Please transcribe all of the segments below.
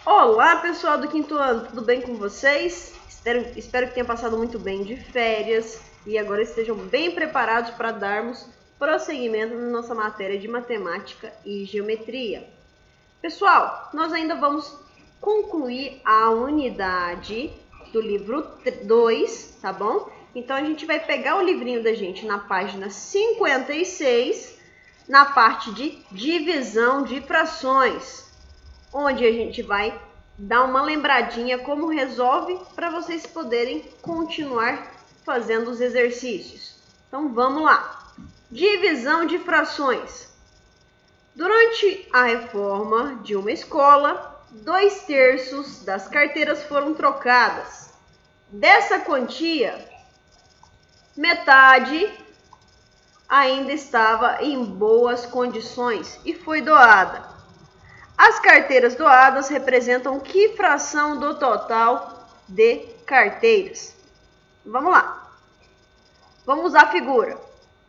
Olá, pessoal do quinto ano, tudo bem com vocês? Espero que tenham passado muito bem de férias e agora estejam bem preparados para darmos prosseguimento na nossa matéria de matemática e geometria. Pessoal, nós ainda vamos concluir a unidade do livro 2, tá bom? Então a gente vai pegar o livrinho da gente na página 56, na parte de divisão de frações, onde a gente vai dar uma lembradinha como resolve para vocês poderem continuar fazendo os exercícios. Então vamos lá. Divisão de frações. Durante a reforma de uma escola, 2/3 das carteiras foram trocadas. Dessa quantia, metade ainda estava em boas condições e foi doada. As carteiras doadas representam que fração do total de carteiras? Vamos lá. Vamos usar a figura.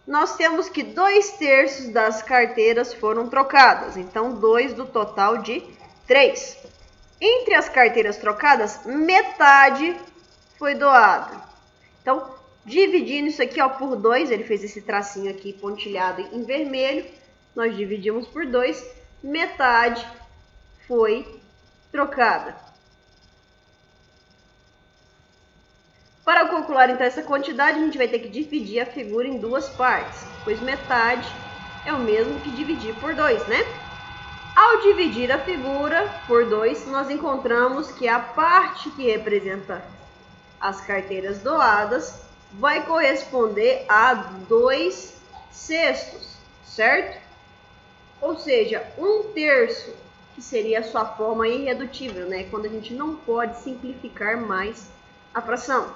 Nós temos que 2/3 das carteiras foram trocadas. Então, 2 do total de 3. Entre as carteiras trocadas, metade foi doada. Então, dividindo isso aqui por 2, ele fez esse tracinho aqui pontilhado em vermelho. Nós dividimos por 2, metade foi trocada. Para calcular então essa quantidade, a gente vai ter que dividir a figura em duas partes, pois metade é o mesmo que dividir por 2, né? Ao dividir a figura por 2, nós encontramos que a parte que representa as carteiras doadas vai corresponder a 2/6, certo? Ou seja, 1/3, que seria a sua forma irredutível, né? Quando a gente não pode simplificar mais a fração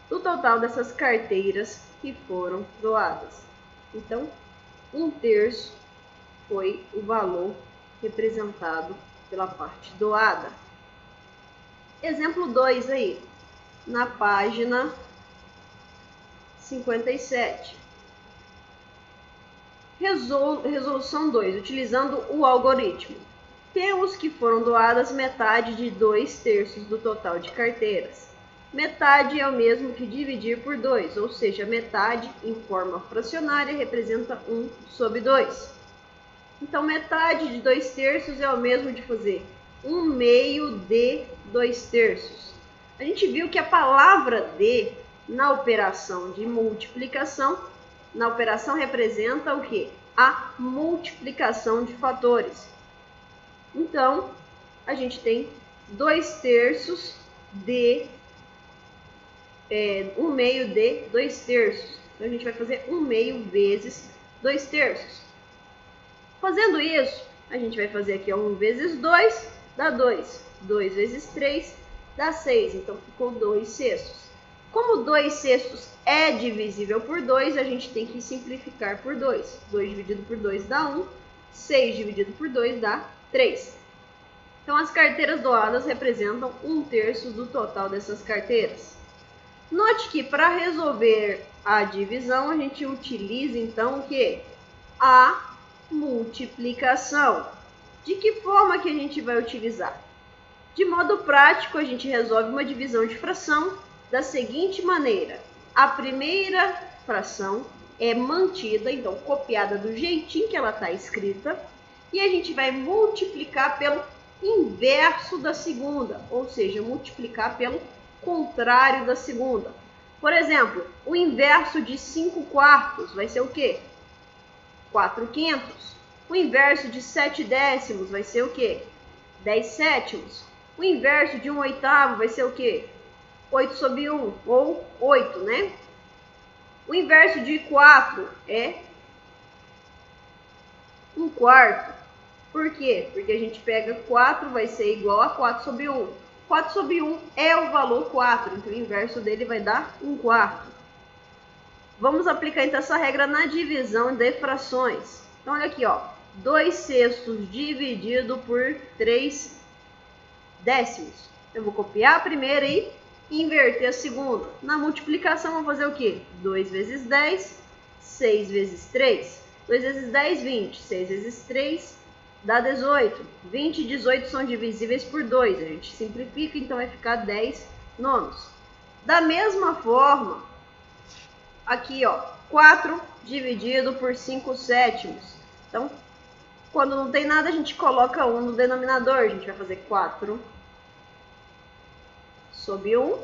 do total dessas carteiras que foram doadas. Então, 1/3 foi o valor representado pela parte doada. Exemplo 2 aí, na página 57. Resolução 2, utilizando o algoritmo. Temos que foram doadas metade de 2/3 do total de carteiras. Metade é o mesmo que dividir por 2, ou seja, metade em forma fracionária representa 1/2. Então, metade de 2/3 é o mesmo de fazer 1/2 de 2/3. A gente viu que a palavra de, na operação de multiplicação, na operação representa o quê? A multiplicação de fatores. Então, a gente tem 2/3 de 1/2 de 2/3. Então, a gente vai fazer 1/2 vezes 2/3. Fazendo isso, a gente vai fazer aqui 1 vezes 2, dá 2. 2 vezes 3, dá 6. Então, ficou 2/6. Como 2/6 é divisível por 2, a gente tem que simplificar por 2. 2 dividido por 2 dá 1. 6 dividido por 2 dá 3. Então, as carteiras doadas representam 1/3 do total dessas carteiras. Note que para resolver a divisão, a gente utiliza então o quê? A multiplicação. De que forma que a gente vai utilizar? De modo prático, a gente resolve uma divisão de fração da seguinte maneira. A primeira fração é mantida, então copiada do jeitinho que ela está escrita, e a gente vai multiplicar pelo inverso da segunda, ou seja, multiplicar pelo contrário da segunda. Por exemplo, o inverso de 5/4 vai ser o quê? 4/5. O inverso de 7/10 vai ser o quê? 10/7. O inverso de 1/8 vai ser o quê? 8/1, ou 8, né? O inverso de 4 é 1/4. Por quê? Porque a gente pega 4, vai ser igual a 4/1. 4/1 é o valor 4, então o inverso dele vai dar 1/4. Vamos aplicar então essa regra na divisão de frações. Então, olha aqui, ó, 2/6 dividido por 3/10. Eu vou copiar a primeira e inverter a segunda. Na multiplicação, vamos fazer o quê? 2 vezes 10, 6 vezes 3. 2 vezes 10, 20. 6 vezes 3, dá 18. 20 e 18 são divisíveis por 2. A gente simplifica, então vai ficar 10 nonos. Da mesma forma, aqui, ó, 4 dividido por 5 sétimos. Então, quando não tem nada, a gente coloca 1 no denominador. A gente vai fazer 4 sobre 1.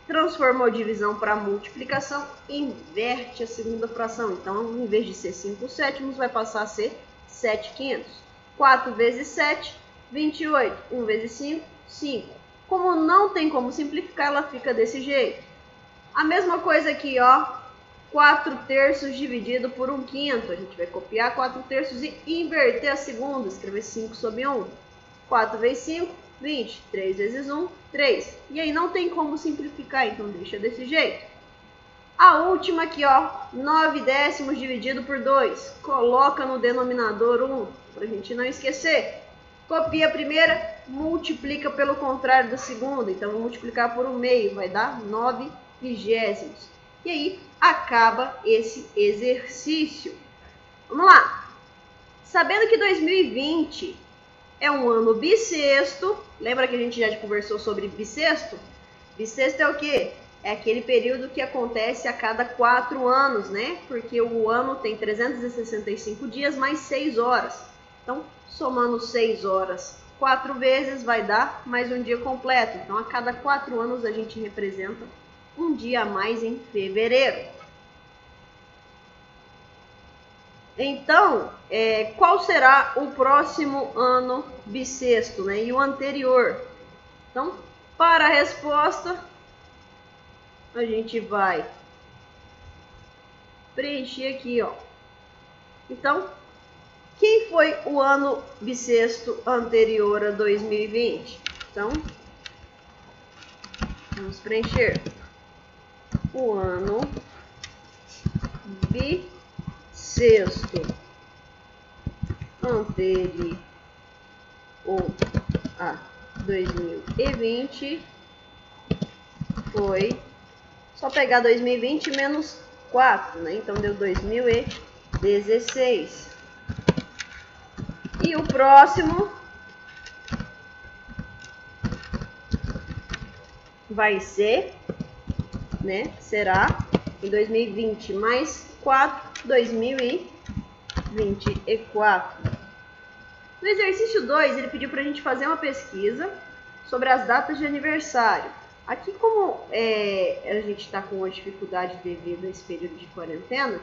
Transformou divisão para multiplicação, inverte a segunda fração. Então, em vez de ser 5 sétimos, vai passar a ser 7 quintos. 4 vezes 7, 28. 1 vezes 5, 5. Como não tem como simplificar, ela fica desse jeito. A mesma coisa aqui, ó. 4 terços dividido por 1 quinto. A gente vai copiar 4 terços e inverter a segunda. Escrever 5 sobre 1. 4 vezes 5, 20. 3 vezes 1, 3. E aí não tem como simplificar, então deixa desse jeito. A última aqui, ó. 9 décimos dividido por 2. Coloca no denominador 1, para a gente não esquecer. Copia a primeira, multiplica pelo contrário da segunda. Então, vou multiplicar por 1/2, vai dar 9 vigésimos. E aí, acaba esse exercício. Vamos lá. Sabendo que 2020 é um ano bissexto, lembra que a gente já conversou sobre bissexto? Bissexto é o quê? É aquele período que acontece a cada 4 anos, né? Porque o ano tem 365 dias mais 6 horas. Então, somando 6 horas 4 vezes, vai dar mais um dia completo. Então, a cada 4 anos, a gente representa um dia a mais em fevereiro. Então, qual será o próximo ano bissexto, né? E o anterior? Então, para a resposta, a gente vai preencher aqui, ó. Então, quem foi o ano bissexto anterior a 2020? Então, vamos preencher o ano bissexto anterior a 2020 foi, só pegar 2020 menos 4, né? Então deu 2016. E o próximo vai ser, né? Será em 2020 mais 4, 2024. No exercício 2, ele pediu para a gente fazer uma pesquisa sobre as datas de aniversário. Aqui, como a gente está com uma dificuldade devido a esse período de quarentena,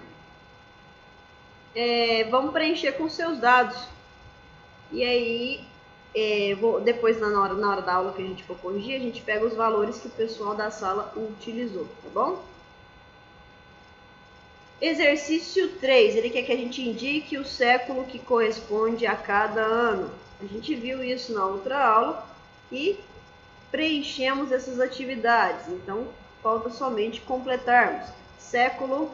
vamos preencher com seus dados. E aí, depois, na hora da aula que a gente for corrigir, a gente pega os valores que o pessoal da sala utilizou, tá bom? Exercício 3, ele quer que a gente indique o século que corresponde a cada ano. A gente viu isso na outra aula e preenchemos essas atividades. Então, falta somente completarmos. Século,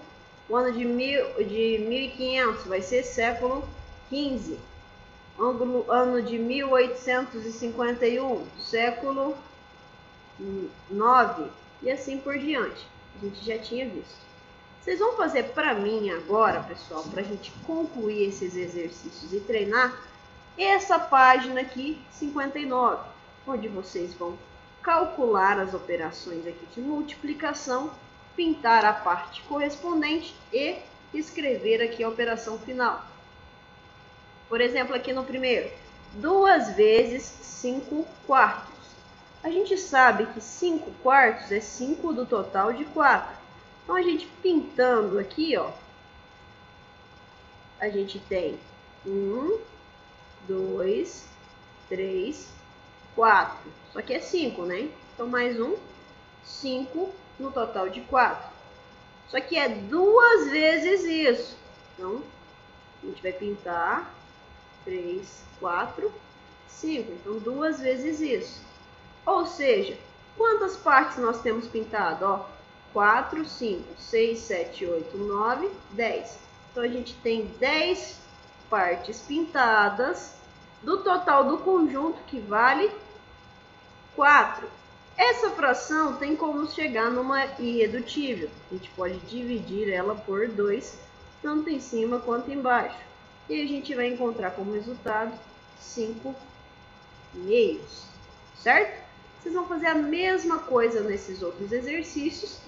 o ano de 1500 vai ser século 15. Ano de 1851, século 9. E assim por diante. A gente já tinha visto. Vocês vão fazer para mim agora, pessoal, para a gente concluir esses exercícios e treinar, essa página aqui, 59, onde vocês vão calcular as operações aqui de multiplicação, pintar a parte correspondente e escrever aqui a operação final. Por exemplo, aqui no primeiro, 2 vezes 5 quartos. A gente sabe que 5 quartos é 5 do total de 4. Então, a gente pintando aqui, ó, a gente tem 1, 2, 3, 4. Só que é 5, né? Então, mais um, 5 no total de 4. Só que é 2 vezes isso. Então, a gente vai pintar 3, 4, 5. Então, 2 vezes isso. Ou seja, quantas partes nós temos pintado? Ó, 4, 5, 6, 7, 8, 9, 10. Então, a gente tem 10 partes pintadas do total do conjunto, que vale 4. Essa fração tem como chegar numa irredutível. A gente pode dividir ela por 2, tanto em cima quanto embaixo. E a gente vai encontrar como resultado 5 meios, certo? Vocês vão fazer a mesma coisa nesses outros exercícios.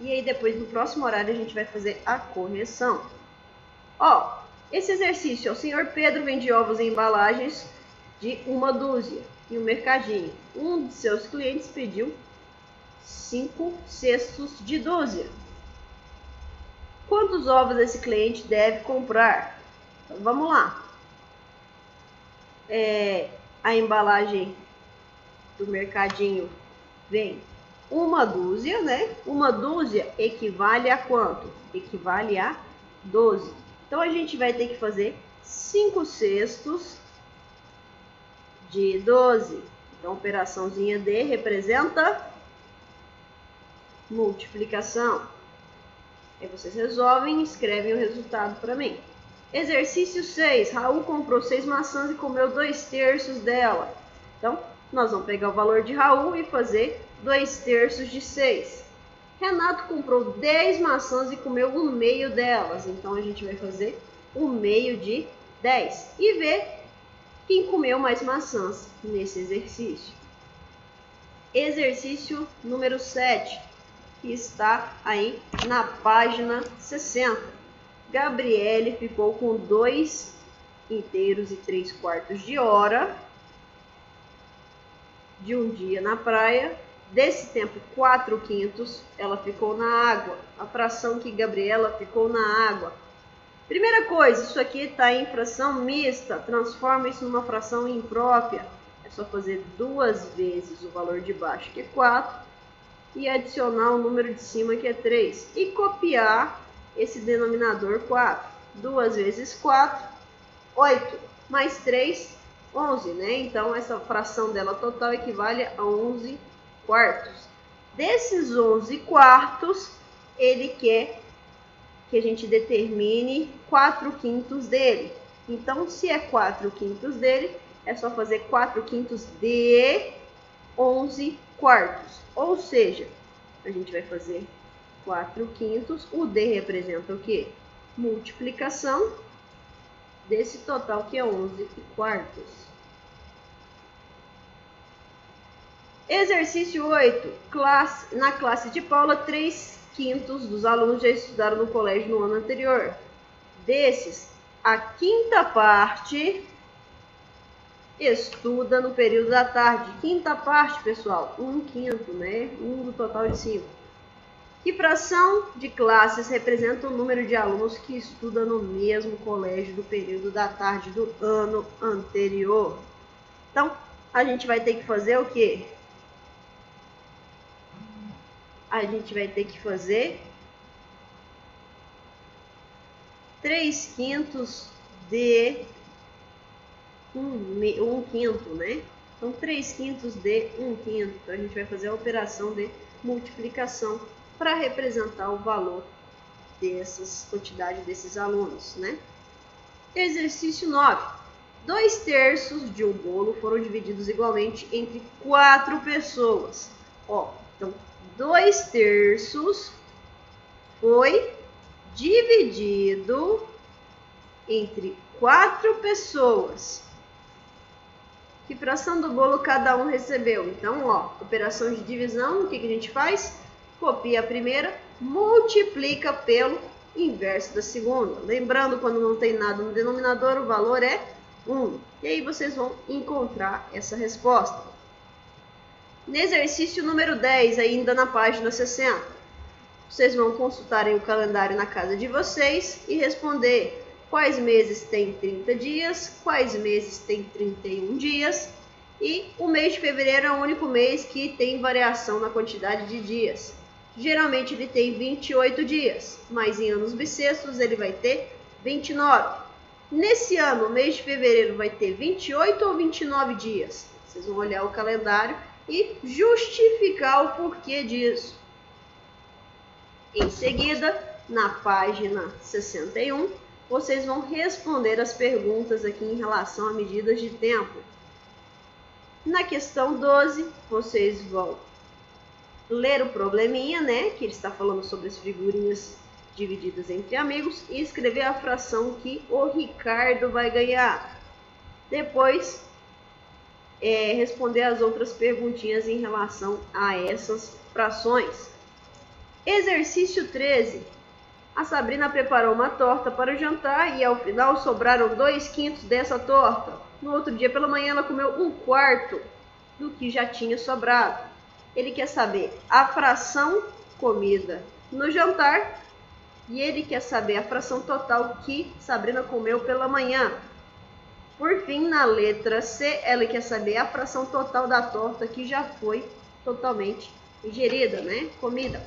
E aí depois no próximo horário a gente vai fazer a correção. Ó, esse exercício, o senhor Pedro vende ovos em embalagens de 1 dúzia em um mercadinho. Um de seus clientes pediu 5 cestos de dúzia. Quantos ovos esse cliente deve comprar? Então, vamos lá. A embalagem do mercadinho vem 1 dúzia, né? 1 dúzia equivale a quanto? Equivale a 12. Então, a gente vai ter que fazer 5 cestos de 12. Então, operaçãozinha D representa multiplicação. Aí vocês resolvem e escrevem o resultado para mim. Exercício 6. Raul comprou 6 maçãs e comeu 2/3 dela. Então, nós vamos pegar o valor de Raul e fazer 2/3 de 6. Renato comprou 10 maçãs e comeu 1/2 delas. Então, a gente vai fazer 1/2 de 10. E ver quem comeu mais maçãs nesse exercício. Exercício número 7, que está aí na página 60. Gabriele ficou com 2 inteiros e 3/4 de hora de um dia na praia. Desse tempo, 4/5 ela ficou na água. A fração que Gabriela ficou na água. Primeira coisa, isso aqui está em fração mista. Transforma isso numa fração imprópria. É só fazer 2 vezes o valor de baixo, que é 4, e adicionar o número de cima, que é 3. E copiar esse denominador 4. 2 vezes 4, 8. Mais 3, 11, né? Então, essa fração dela total equivale a 11/4. Desses 11/4, ele quer que a gente determine 4/5 dele. Então, se é 4/5 dele, é só fazer 4/5 de 11/4. Ou seja, a gente vai fazer 4/5. O D representa o quê? Multiplicação desse total, que é 11/4. Exercício 8. Na classe de Paula, 3/5 dos alunos já estudaram no colégio no ano anterior. Desses, a 5ª parte estuda no período da tarde. 5ª parte, pessoal, 1/5, né? 1 do total de 5. Que fração de classes representa o número de alunos que estudam no mesmo colégio do período da tarde do ano anterior? Então, a gente vai ter que fazer o quê? A gente vai ter que fazer 3/5 de 1/5, né? Então, 3/5 de 1/5. Então, a gente vai fazer a operação de multiplicação para representar o valor dessas quantidades desses alunos, né? Exercício 9. 2/3 de um bolo foram divididos igualmente entre 4 pessoas. Ó, então, 2/3 foi dividido entre 4 pessoas. Que fração do bolo cada um recebeu? Então, ó, operação de divisão, o que a gente faz? Copia a primeira, multiplica pelo inverso da segunda. Lembrando, quando não tem nada no denominador, o valor é 1. E aí vocês vão encontrar essa resposta. No exercício número 10, ainda na página 60, vocês vão consultar o calendário na casa de vocês e responder quais meses tem 30 dias, quais meses tem 31 dias, e o mês de fevereiro é o único mês que tem variação na quantidade de dias. Geralmente ele tem 28 dias, mas em anos bissextos ele vai ter 29. Nesse ano, o mês de fevereiro vai ter 28 ou 29 dias? Vocês vão olhar o calendário e justificar o porquê disso. Em seguida, na página 61, vocês vão responder as perguntas aqui em relação a medidas de tempo. Na questão 12, vocês vão ler o probleminha, né? Que ele está falando sobre as figurinhas divididas entre amigos e escrever a fração que o Ricardo vai ganhar. Depois, responder as outras perguntinhas em relação a essas frações. Exercício 13. A Sabrina preparou uma torta para o jantar e ao final sobraram 2/5 dessa torta. No outro dia pela manhã ela comeu 1/4 do que já tinha sobrado. Ele quer saber a fração comida no jantar e ele quer saber a fração total que Sabrina comeu pela manhã. Por fim, na letra C, ela quer saber a fração total da torta que já foi totalmente ingerida, né? Comida.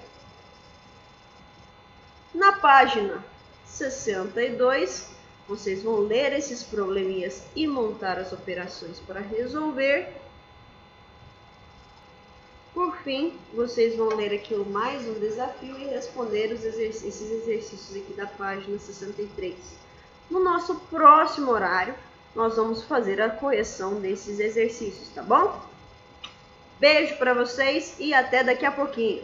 Na página 62, vocês vão ler esses probleminhas e montar as operações para resolver. Por fim, vocês vão ler aqui mais um desafio e responder esses exercícios aqui da página 63. No nosso próximo horário, nós vamos fazer a correção desses exercícios, tá bom? Beijo para vocês e até daqui a pouquinho.